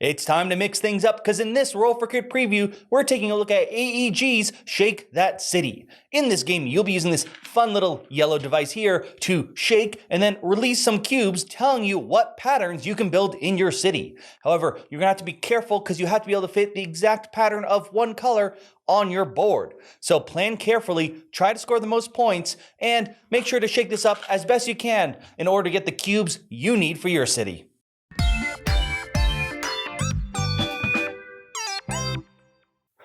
It's time to mix things up because in this Roll for Kid preview, we're taking a look at AEG's Shake That City. In this game, you'll be using this fun little yellow device here to shake and then release some cubes telling you what patterns you can build in your city. However, you're gonna have to be careful because you have to be able to fit the exact pattern of one color on your board. So plan carefully, try to score the most points, and make sure to shake this up as best you can in order to get the cubes you need for your city.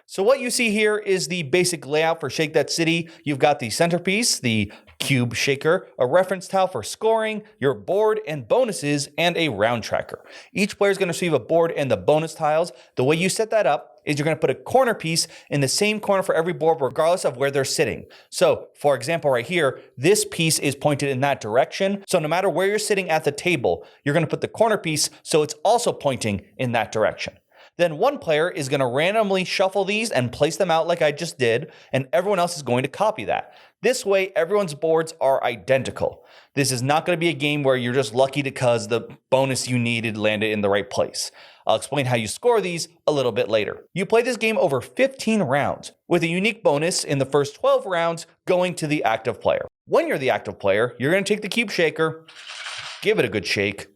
So what you see here is the basic layout for Shake That City. You've got the centerpiece, the cube shaker, a reference tile for scoring, your board and bonuses, and a round tracker. Each player is going to receive a board and the bonus tiles. The way you set that up is you're going to put a corner piece in the same corner for every board regardless of where they're sitting. So for example right here, this piece is pointed in that direction. So no matter where you're sitting at the table, you're going to put the corner piece so it's also pointing in that direction. Then one player is going to randomly shuffle these and place them out like I just did, and everyone else is going to copy that. This way, everyone's boards are identical. This is not going to be a game where you're just lucky because the bonus you needed landed in the right place. I'll explain how you score these a little bit later. You play this game over 15 rounds, with a unique bonus in the first 12 rounds going to the active player. When you're the active player, you're going to take the cube shaker, give it a good shake,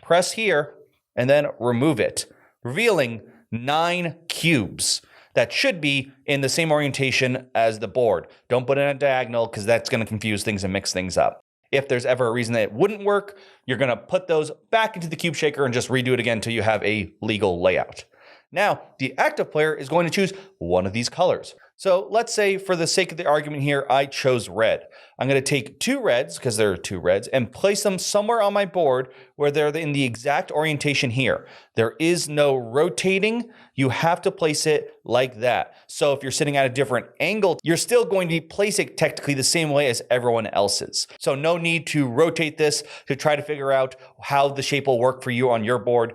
press here, and then remove it, revealing 9 cubes that should be in the same orientation as the board. Don't put it in a diagonal because that's going to confuse things and mix things up. If there's ever a reason that it wouldn't work, you're going to put those back into the cube shaker and just redo it again until you have a legal layout. Now, the active player is going to choose one of these colors. So let's say for the sake of the argument here, I chose red. I'm going to take 2 reds, because there are 2 reds, and place them somewhere on my board where they're in the exact orientation here. There is no rotating. You have to place it like that. So if you're sitting at a different angle, you're still going to be placing technically the same way as everyone else's. So no need to rotate this to try to figure out how the shape will work for you on your board.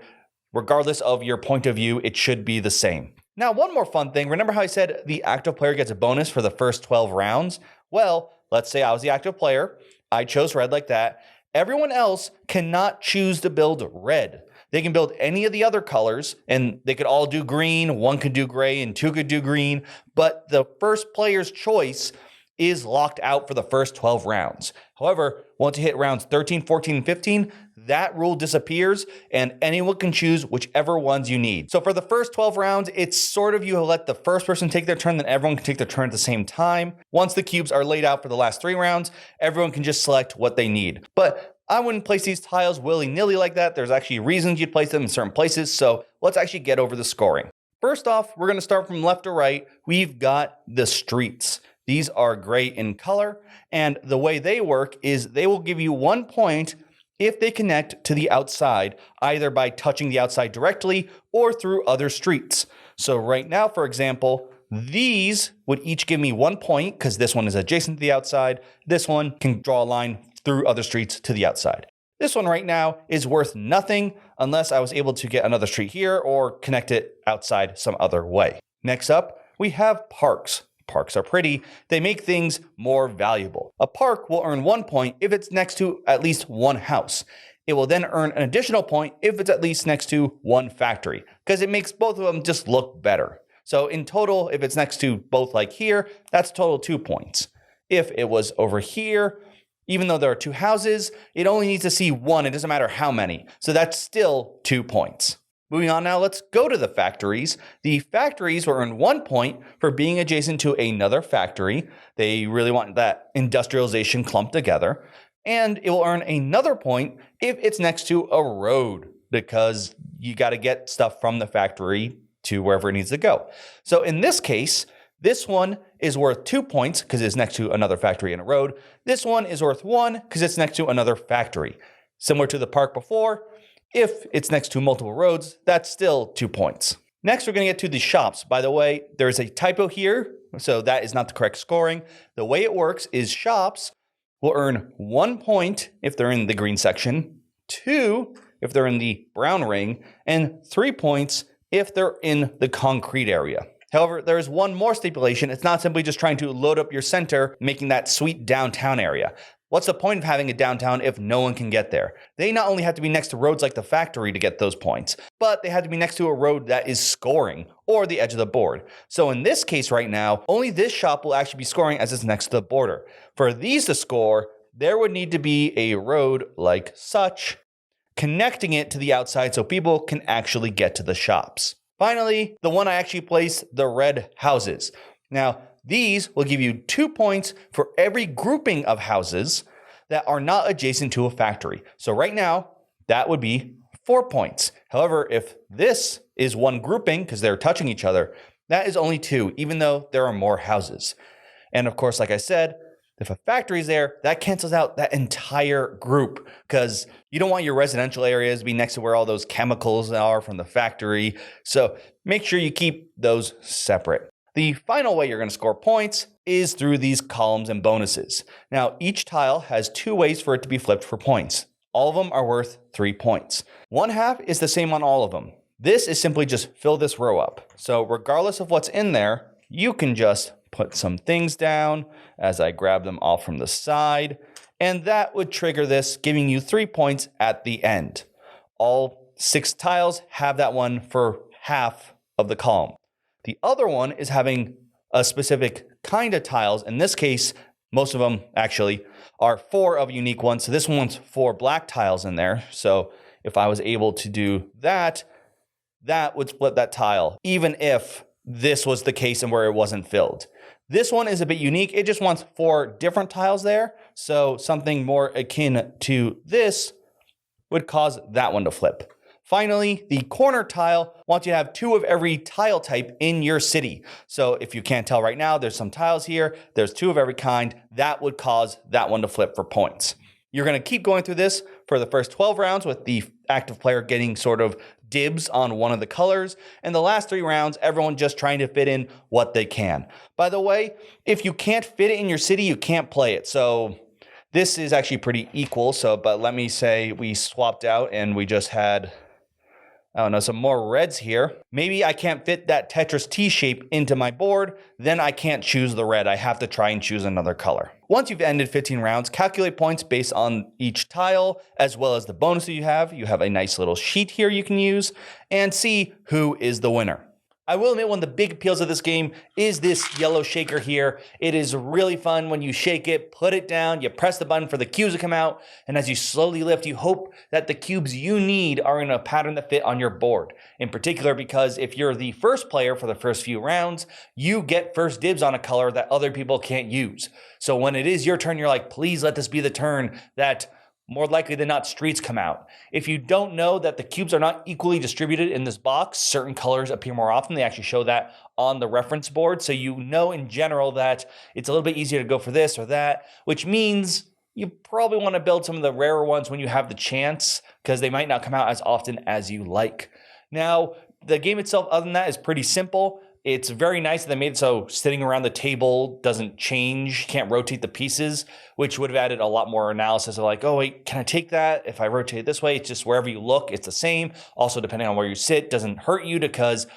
Regardless of your point of view, it should be the same. Now, one more fun thing. Remember how I said the active player gets a bonus for the first 12 rounds? Well, let's say I was the active player. I chose red like that. Everyone else cannot choose to build red. They can build any of the other colors, and they could all do green. 1 could do gray, and 2 could do green. But the first player's choice is locked out for the first 12 rounds. However, once you hit rounds 13, 14, and 15, that rule disappears and anyone can choose whichever ones you need. So for the first 12 rounds, it's sort of you let the first person take their turn, then everyone can take their turn at the same time. Once the cubes are laid out for the last 3 rounds, everyone can just select what they need. But I wouldn't place these tiles willy-nilly like that. There's actually reasons you'd place them in certain places. So let's actually get over the scoring. First off, we're going to start from left to right. We've got the streets. These are gray in color, and the way they work is they will give you 1 point if they connect to the outside, either by touching the outside directly or through other streets. So right now, for example, these would each give me 1 point because this one is adjacent to the outside. This one can draw a line through other streets to the outside. This one right now is worth nothing unless I was able to get another street here or connect it outside some other way. Next up, we have parks. Parks are pretty. They make things more valuable. A park will earn 1 point if it's next to at least 1 house. It will then earn an additional point if it's at least next to 1 factory, because it makes both of them just look better. So in total, if it's next to both like here, that's total 2 points. If it was over here, even though there are 2 houses, it only needs to see 1. It doesn't matter how many. So that's still 2 points. Moving on now, let's go to the factories. The factories will earn 1 point for being adjacent to another factory. They really want that industrialization clumped together. And it will earn another point if it's next to a road, because you got to get stuff from the factory to wherever it needs to go. So in this case, this one is worth 2 points because it's next to another factory and a road. This one is worth 1 because it's next to another factory. Similar to the park before, if it's next to multiple roads, that's still 2 points. Next, we're going to get to the shops. By the way, there's a typo here, so that is not the correct scoring. The way it works is shops will earn 1 point if they're in the green section, 2 if they're in the brown ring, and 3 points if they're in the concrete area. However, there is one more stipulation. It's not simply just trying to load up your center, making that sweet downtown area. What's the point of having a downtown if no one can get there? They not only have to be next to roads like the factory to get those points, but they have to be next to a road that is scoring or the edge of the board. So in this case right now, only this shop will actually be scoring as it's next to the border. For these to score, there would need to be a road like such, connecting it to the outside so people can actually get to the shops. Finally, the one I actually placed, the red houses. Now, these will give you 2 points for every grouping of houses that are not adjacent to a factory. So right now, that would be 4 points. However, if this is one grouping, because they're touching each other, that is only 2, even though there are more houses. And of course, like I said, if a factory is there, that cancels out that entire group, because you don't want your residential areas to be next to where all those chemicals are from the factory. So make sure you keep those separate. The final way you're going to score points is through these columns and bonuses. Now, each tile has 2 ways for it to be flipped for points. All of them are worth 3 points. 1/2 is the same on all of them. This is simply just fill this row up. So regardless of what's in there, you can just put some things down as I grab them off from the side, and that would trigger this, giving you 3 points at the end. All 6 tiles have that one for half of the column. The other one is having a specific kind of tiles. In this case, most of them actually are 4 of a unique one. So this one's 4 black tiles in there. So if I was able to do that, that would split that tile, even if this was the case and where it wasn't filled. This one is a bit unique. It just wants 4 different tiles there. So something more akin to this would cause that one to flip. Finally, the corner tile wants you to have 2 of every tile type in your city. So if you can't tell right now, there's some tiles here. There's 2 of every kind. That would cause that one to flip for points. You're going to keep going through this for the first 12 rounds with the active player getting sort of dibs on one of the colors. And the last 3 rounds, everyone just trying to fit in what they can. By the way, if you can't fit it in your city, you can't play it. So this is actually pretty equal. But let me say we swapped out and we just had, I don't know, some more reds here. Maybe I can't fit that Tetris T shape into my board, then I can't choose the red. I have to try and choose another color. Once you've ended 15 rounds, calculate points based on each tile, as well as the bonus that you have. You have a nice little sheet here you can use, and see who is the winner. I will admit one of the big appeals of this game is this yellow shaker here. It is really fun when you shake it, put it down, you press the button for the cubes to come out, and as you slowly lift, you hope that the cubes you need are in a pattern that fit on your board. In particular, because if you're the first player for the first few rounds, you get first dibs on a color that other people can't use. So when it is your turn, you're like, please let this be the turn that more likely than not, streets come out. If you don't know that the cubes are not equally distributed in this box, certain colors appear more often. They actually show that on the reference board. So you know in general that it's a little bit easier to go for this or that, which means you probably want to build some of the rarer ones when you have the chance, because they might not come out as often as you like. Now, the game itself, other than that, is pretty simple. It's very nice that they made it so sitting around the table doesn't change, can't rotate the pieces, which would have added a lot more analysis of like, oh wait, can I take that? If I rotate it this way, it's just wherever you look, it's the same. Also, depending on where you sit, doesn't hurt you because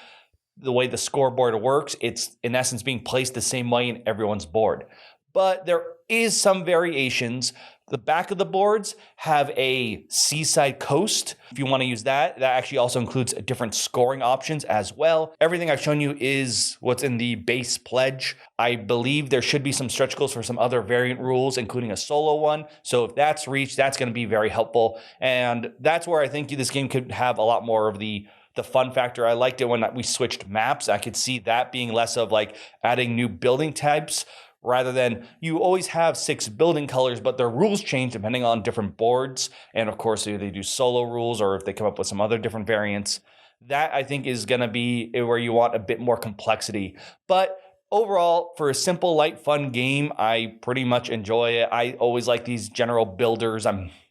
the way the scoreboard works, it's in essence being placed the same way in everyone's board. But there is some variations. The back of the boards have a seaside coast. If you want to use that, that actually also includes different scoring options as well. Everything I've shown you is what's in the base pledge. I believe there should be some stretch goals for some other variant rules, including a solo one. So if that's reached, that's going to be very helpful. And that's where I think this game could have a lot more of the fun factor. I liked it when we switched maps. I could see that being less of like adding new building types, rather than you always have 6 building colors, but their rules change depending on different boards. And of course, if they do solo rules or if they come up with some other different variants, that I think is going to be where you want a bit more complexity. But overall, for a simple, light, fun game, I pretty much enjoy it. I always like these general builders.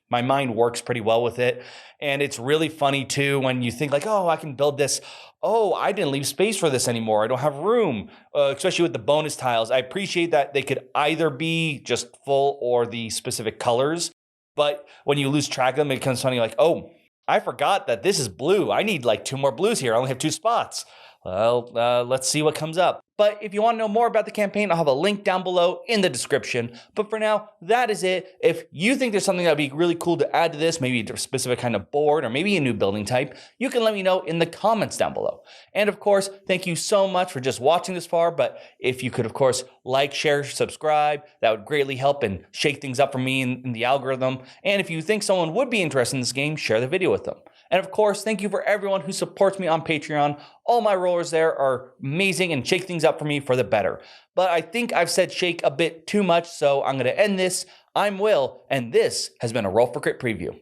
My mind works pretty well with it. And it's really funny too when you think like, oh, I can build this. Oh, I didn't leave space for this anymore. I don't have room, especially with the bonus tiles. I appreciate that they could either be just full or the specific colors. But when you lose track of them, it becomes funny like, oh, I forgot that this is blue. I need like 2 more blues here. I only have 2 spots. Well, let's see what comes up. But if you want to know more about the campaign, I'll have a link down below in the description. But for now, that is it. If you think there's something that would be really cool to add to this, maybe a specific kind of board or maybe a new building type, you can let me know in the comments down below. And of course, thank you so much for just watching this far. But if you could, of course, like, share, subscribe, that would greatly help and shake things up for me in the algorithm. And if you think someone would be interested in this game, share the video with them. And of course, thank you for everyone who supports me on Patreon. All my rollers there are amazing and shake things up for me for the better. But I think I've said shake a bit too much, so I'm going to end this. I'm Will, and this has been a Roll for Crit preview.